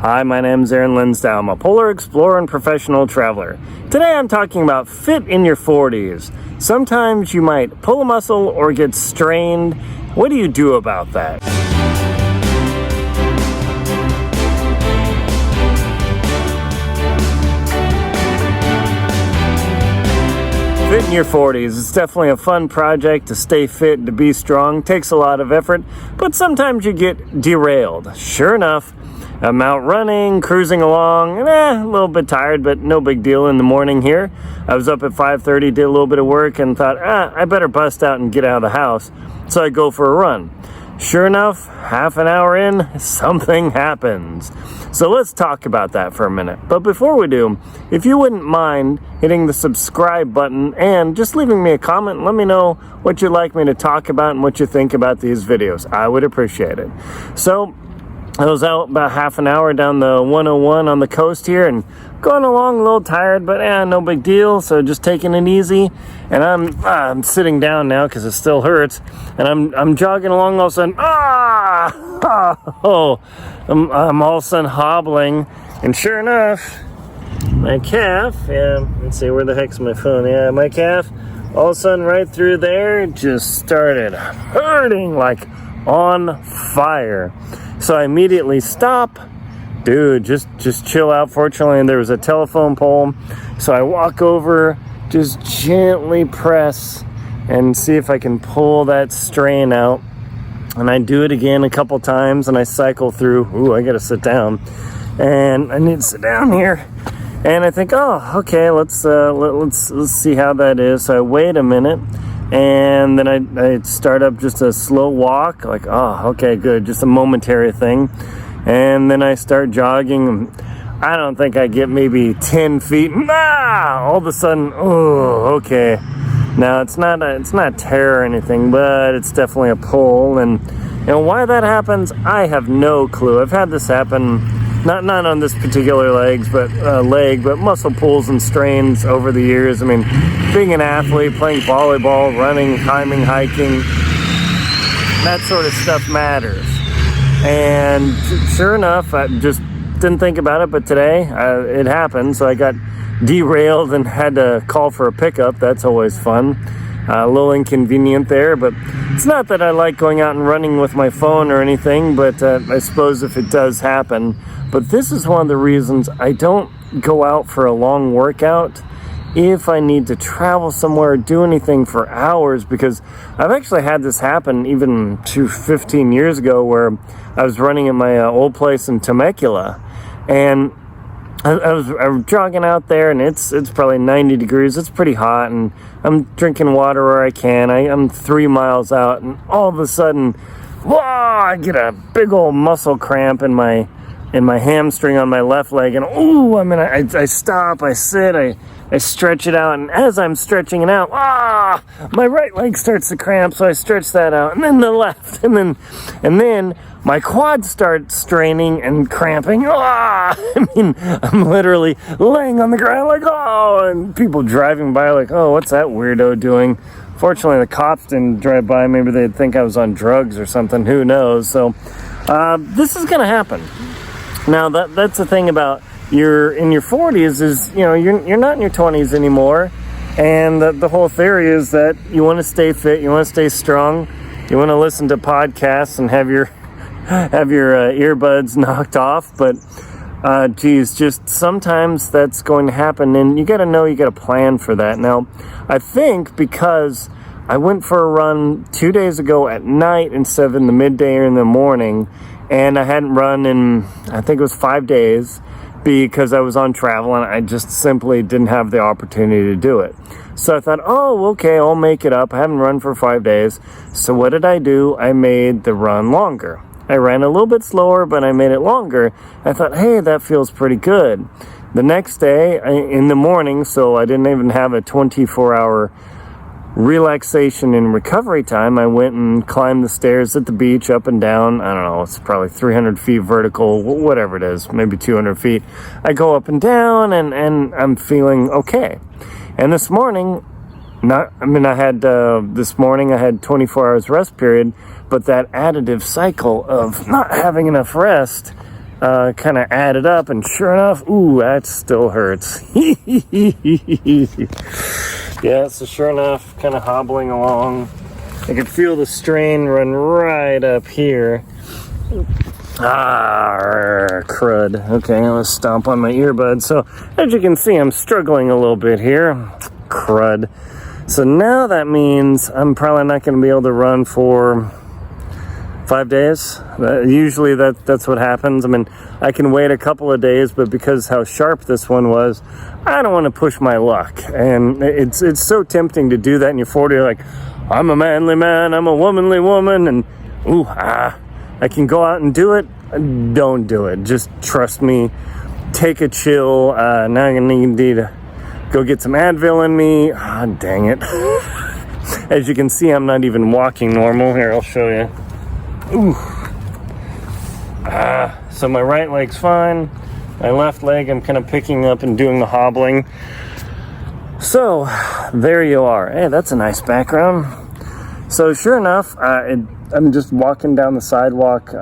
Hi, my name's Linsdau. I'm a polar explorer and professional traveler. Today I'm talking about fit in your 40s. Sometimes you might pull a muscle or get strained. What do you do about that? Fit in your 40s. It's definitely a fun project to stay fit and to be strong. Takes a lot of effort, but sometimes you get derailed. Sure enough, I'm out running, cruising along, and a little bit tired, but no big deal in the morning here. I was up at 5:30, did a little bit of work, and thought, I better bust out and get out of the house. So I go for a run. Sure enough, half an hour in, something happens. So let's talk about that for a minute. But before we do, if you wouldn't mind hitting the subscribe button and just leaving me a comment and let me know what you'd like me to talk about and what you think about these videos. I would appreciate it. So I was out about half an hour down the 101 on the coast here and going along a little tired, but no big deal. So just taking it easy. And I'm sitting down now because it still hurts. And I'm jogging along, all of a sudden, I'm all of a sudden hobbling. And sure enough, my calf, let's see, where the heck's my phone? Yeah, my calf, all of a sudden right through there, just started hurting like on fire. So I immediately stop. Dude, just chill out. Fortunately, there was a telephone pole. So I walk over, just gently press and see if I can pull that strain out. And I do it again a couple times and I cycle through. Ooh, I gotta sit down. And I need to sit down here. And I think, okay, let's see how that is. So I wait a minute. And then I start up just a slow walk, like, okay, good, just a momentary thing. And then I start jogging. I don't think I get maybe 10 feet. All of a sudden, okay. Now, it's not tear or anything, but it's definitely a pull. And why that happens, I have no clue. I've had this happen, not on this particular leg, but muscle pulls and strains over the years. I mean, being an athlete, playing volleyball, running, climbing, hiking, that sort of stuff matters. And sure enough, I just didn't think about it, but today it happened. So I got derailed and had to call for a pickup. That's always fun. A little inconvenient there, but it's not that I like going out and running with my phone or anything, but I suppose if it does happen. But this is one of the reasons I don't go out for a long workout if I need to travel somewhere or do anything for hours, because I've actually had this happen even 15 years ago where I was running at my old place in Temecula, and I was jogging out there, and it's probably 90 degrees. It's pretty hot, and I'm drinking water where I can. I'm 3 miles out, and all of a sudden, I get a big old muscle cramp in my hamstring on my left leg, and I stop, I sit, I stretch it out, and as I'm stretching it out, my right leg starts to cramp, so I stretch that out, and then the left, and then my quads start straining and cramping. I'm literally laying on the ground like, and people driving by like, what's that weirdo doing? Fortunately, the cops didn't drive by. Maybe they'd think I was on drugs or something. Who knows? So this is going to happen. Now, that's the thing about you're in your 40s is, you're not in your 20s anymore. And the whole theory is that you want to stay fit, you want to stay strong, you want to listen to podcasts and have your earbuds knocked off. But, just sometimes that's going to happen. And you got to plan for that. Now, I think because I went for a run 2 days ago at night instead of in the midday or in the morning, and I hadn't run in, I think it was 5 days, because I was on travel and I just simply didn't have the opportunity to do it. So I thought, okay, I'll make it up. I haven't run for 5 days. So what did I do? I made the run longer. I ran a little bit slower, but I made it longer. I thought, hey, that feels pretty good. The next day in the morning, so I didn't even have a 24-hour relaxation and recovery time, I went and climbed the stairs at the beach up and down. I don't know, it's probably 300 feet vertical, whatever it is, maybe 200 feet. I go up and down and I'm feeling okay. And this morning, this morning I had 24 hours rest period, but that additive cycle of not having enough rest kind of added up, and sure enough, ooh, that still hurts. Yeah, so sure enough, kind of hobbling along. I could feel the strain run right up here. Crud. Okay, let's stomp on my earbud. So, as you can see, I'm struggling a little bit here. Crud. So now that means I'm probably not going to be able to run for 5 days. Usually that's what happens. I mean, I can wait a couple of days, but because how sharp this one was, I don't want to push my luck. And it's so tempting to do that in your 40s. You're like, I'm a manly man, I'm a womanly woman, and I can go out and do it. Don't do it. Just trust me. Take a chill. Now I'm going to need to go get some Advil in me. Dang it. As you can see, I'm not even walking normal. Here, I'll show you. Ooh. So my right leg's fine. My left leg, I'm kind of picking up and doing the hobbling. So, there you are. Hey, that's a nice background. So, sure enough, I'm just walking down the sidewalk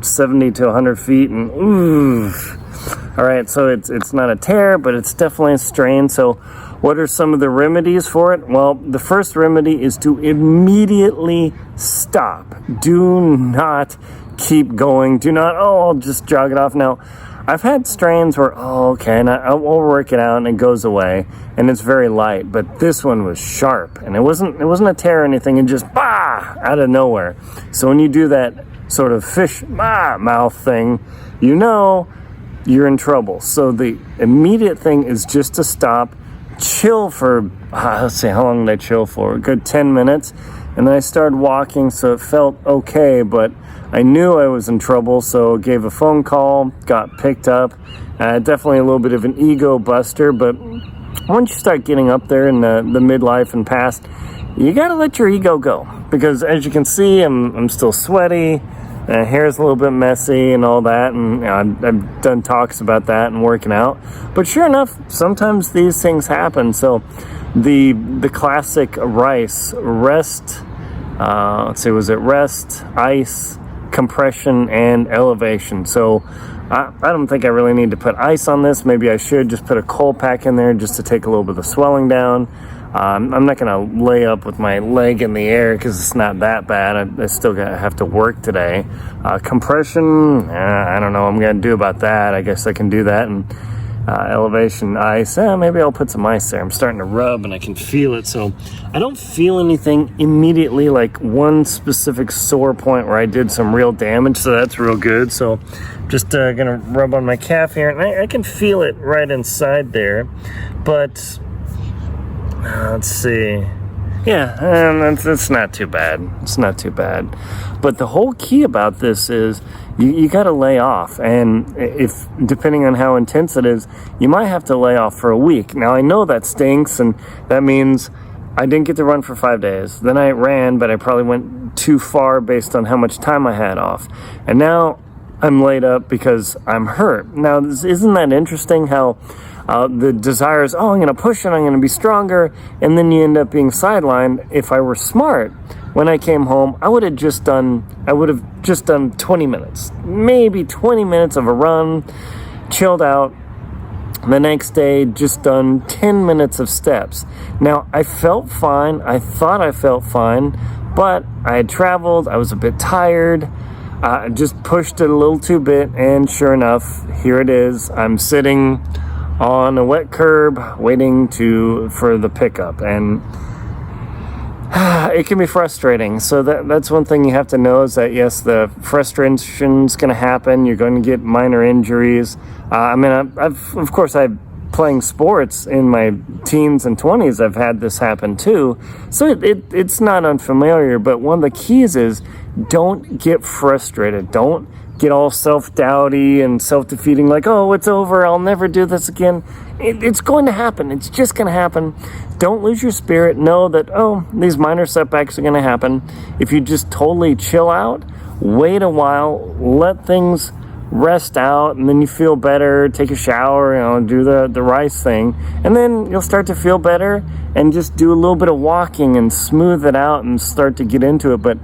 70 to 100 feet, and ooh. All right, so it's not a tear, but it's definitely a strain. So what are some of the remedies for it? Well, the first remedy is to immediately stop. Do not keep going. Do not, I'll just jog it off. Now, I've had strains where, okay, and I'll work it out and it goes away, and it's very light. But this one was sharp, and it wasn't a tear or anything. It just, out of nowhere. So when you do that sort of fish mouth thing, you know you're in trouble. So the immediate thing is just to stop, chill for, let's see, how long did I chill for? A good 10 minutes. And then I started walking, so it felt okay, but I knew I was in trouble, so gave a phone call, got picked up. Definitely a little bit of an ego buster, but once you start getting up there in the midlife and past, you gotta let your ego go. Because as you can see, I'm still sweaty. Hair's a little bit messy and all that, and I've done talks about that and working out. But sure enough, sometimes these things happen. So the classic rest, let's see, was it rest, ice, compression, and elevation? So I don't think I really need to put ice on this. Maybe I should just put a cold pack in there just to take a little bit of the swelling down. I'm not going to lay up with my leg in the air because it's not that bad. I still have to work today. Compression, I don't know what I'm going to do about that. I guess I can do that. And elevation, ice, maybe I'll put some ice there. I'm starting to rub and I can feel it. So I don't feel anything immediately, like one specific sore point where I did some real damage. So that's real good. So just going to rub on my calf here. And I can feel it right inside there. But let's see. Yeah, it's not too bad. It's not too bad. But the whole key about this is you got to lay off. And if, depending on how intense it is, you might have to lay off for a week. Now, I know that stinks, and that means I didn't get to run for 5 days. Then I ran, but I probably went too far based on how much time I had off. And now I'm laid up because I'm hurt. Now, isn't that interesting how the desire is, I'm going to push it, I'm going to be stronger, and then you end up being sidelined. If I were smart, when I came home, I would have just done 20 minutes, maybe 20 minutes of a run, chilled out. The next day, just done 10 minutes of steps. Now, I felt fine. I thought I felt fine, but I had traveled. I was a bit tired. I just pushed it a little too bit, and sure enough, here it is. I'm sitting on a wet curb waiting for the pickup, and it can be frustrating. So that's one thing you have to know, is that yes, the frustration's going to happen. You're going to get minor injuries. I've playing sports in my teens and 20s, I've had this happen too. So it's not unfamiliar, but one of the keys is don't get frustrated. Don't get all self-doubty and self-defeating, like, it's over, I'll never do this again. It's going to happen. It's just going to happen. Don't lose your spirit. Know that, these minor setbacks are going to happen. If you just totally chill out, wait a while, let things rest out, and then you feel better, take a shower, do the rice thing, and then you'll start to feel better, and just do a little bit of walking and smooth it out and start to get into it. But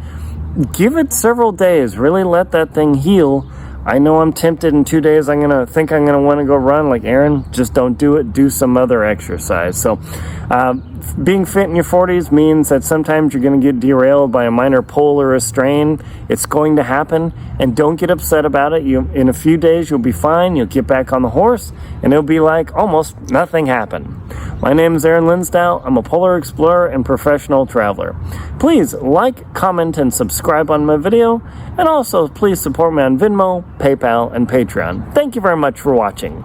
give it several days, really let that thing heal I know I'm tempted in 2 days. I'm going to want to go run like Aaron. Just don't do it. Do some other exercise. So being fit in your 40s means that sometimes you're going to get derailed by a minor pull or a strain. It's going to happen, and don't get upset about it. In a few days, you'll be fine. You'll get back on the horse, and it'll be like almost nothing happened. My name is Aaron Linsdau. I'm a polar explorer and professional traveler. Please like, comment, and subscribe on my video, and also please support me on Venmo, PayPal, and Patreon. Thank you very much for watching.